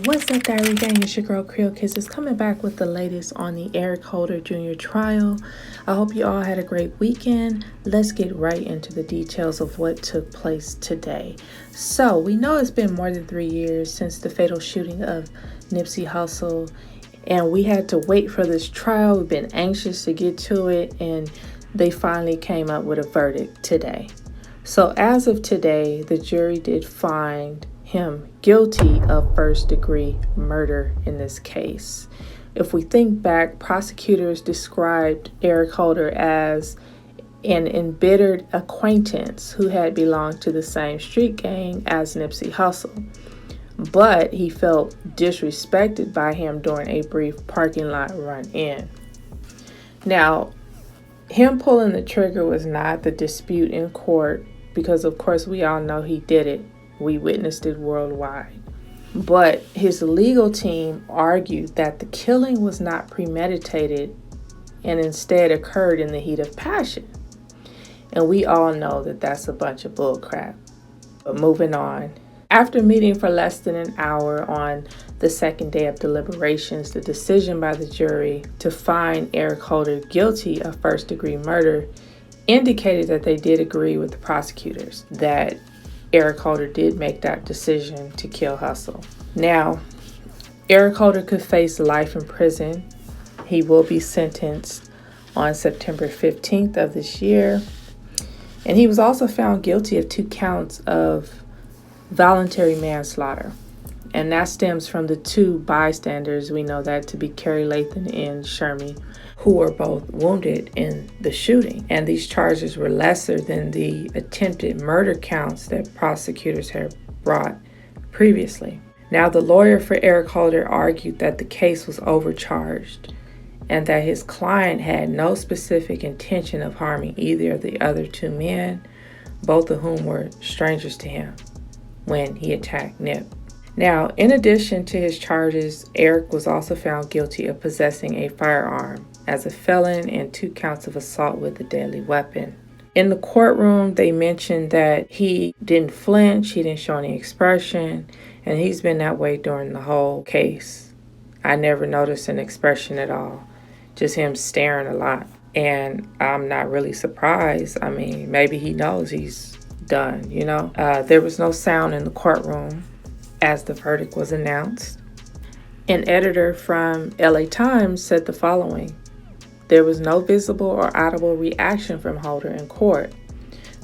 What's up, Diary Gang? It's your girl Creole Kisses coming back with the latest on the Eric Holder Jr. trial. I hope you all had a great weekend. Let's get right into the details of what took place today. So, we know it's been more than 3 years since the fatal shooting of Nipsey Hussle, and we had to wait for this trial. We've been anxious to get to it, and they finally came up with a verdict today. So, as of today, the jury did find him guilty of first-degree murder in this case. If we think back, prosecutors described Eric Holder as an embittered acquaintance who had belonged to the same street gang as Nipsey Hussle, but he felt disrespected by him during a brief parking lot run-in. Now, him pulling the trigger was not the dispute in court because, of course, we all know he did it. We witnessed it worldwide. But his legal team argued that the killing was not premeditated and instead occurred in the heat of passion. And we all know that that's a bunch of bullcrap. But moving on. After meeting for less than an hour on the second day of deliberations, the decision by the jury to find Eric Holder guilty of first-degree murder indicated that they did agree with the prosecutors that Eric Holder did make that decision to kill Hussle. Now, Eric Holder could face life in prison. He will be sentenced on September 15th of this year. And he was also found guilty of 2 counts of voluntary manslaughter. And that stems from the 2 bystanders, we know that to be Kerry Lathan and Shermy, who were both wounded in the shooting. And these charges were lesser than the attempted murder counts that prosecutors had brought previously. Now, the lawyer for Eric Holder argued that the case was overcharged and that his client had no specific intention of harming either of the other 2 men, both of whom were strangers to him when he attacked Nip. Now, in addition to his charges, Eric was also found guilty of possessing a firearm as a felon and 2 counts of assault with a deadly weapon. In the courtroom, they mentioned that he didn't flinch, he didn't show any expression, and he's been that way during the whole case. I never noticed an expression at all, just him staring a lot. And I'm not really surprised. I mean, maybe he knows he's done, you know? There was no sound in the courtroom as the verdict was announced. An editor from LA Times said the following: "There was no visible or audible reaction from Holder in court.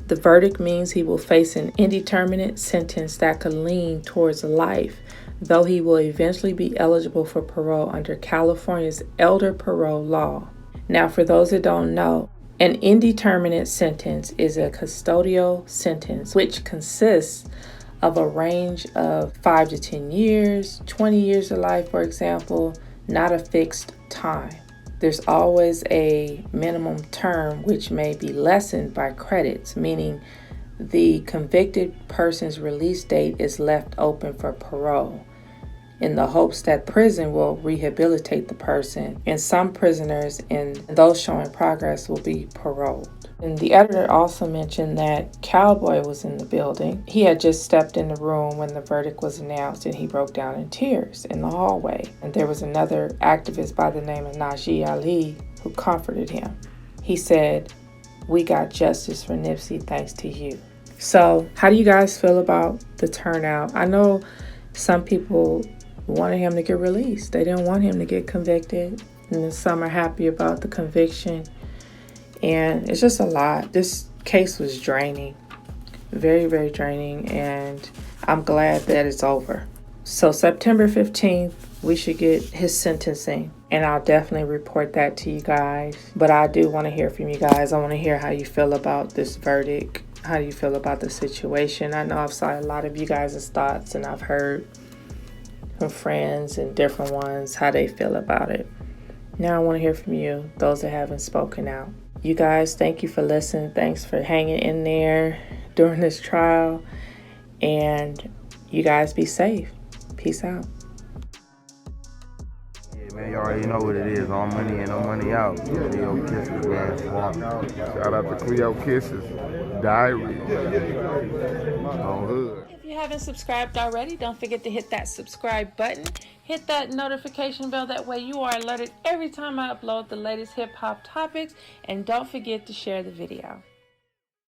The verdict means he will face an indeterminate sentence that could lean towards life, though he will eventually be eligible for parole under California's elder parole law." Now, for those that don't know, an indeterminate sentence is a custodial sentence which consists of a range of 5 to 10 years, 20 years of life, for example, not a fixed time. There's always a minimum term which may be lessened by credits, meaning the convicted person's release date is left open for parole in the hopes that prison will rehabilitate the person, and some prisoners and those showing progress will be paroled. And the editor also mentioned that Cowboy was in the building. He had just stepped in the room when the verdict was announced, and he broke down in tears in the hallway. And there was another activist by the name of Najee Ali who comforted him. He said, "We got justice for Nipsey thanks to you." So how do you guys feel about the turnout? I know some people wanted him to get released. They didn't want him to get convicted. And then some are happy about the conviction. And it's just a lot. This case was draining. Very, very draining. And I'm glad that it's over. So September 15th, we should get his sentencing. And I'll definitely report that to you guys. But I do want to hear from you guys. I want to hear how you feel about this verdict. How do you feel about the situation? I know I've saw a lot of you guys' thoughts, and I've heard from friends and different ones how they feel about it. Now I want to hear from you, those that haven't spoken out. You guys, thank you for listening. Thanks for hanging in there during this trial. And you guys be safe. Peace out. Yeah, man, you already know what it is. All money in, no money out. Creole Kisses, man. Shout out to Creole Kisses. Diary. On hood. you haven't subscribed already, don't forget to hit that subscribe button. Hit that notification bell. That way you are alerted every time I upload the latest hip hop topics. And don't forget to share the video.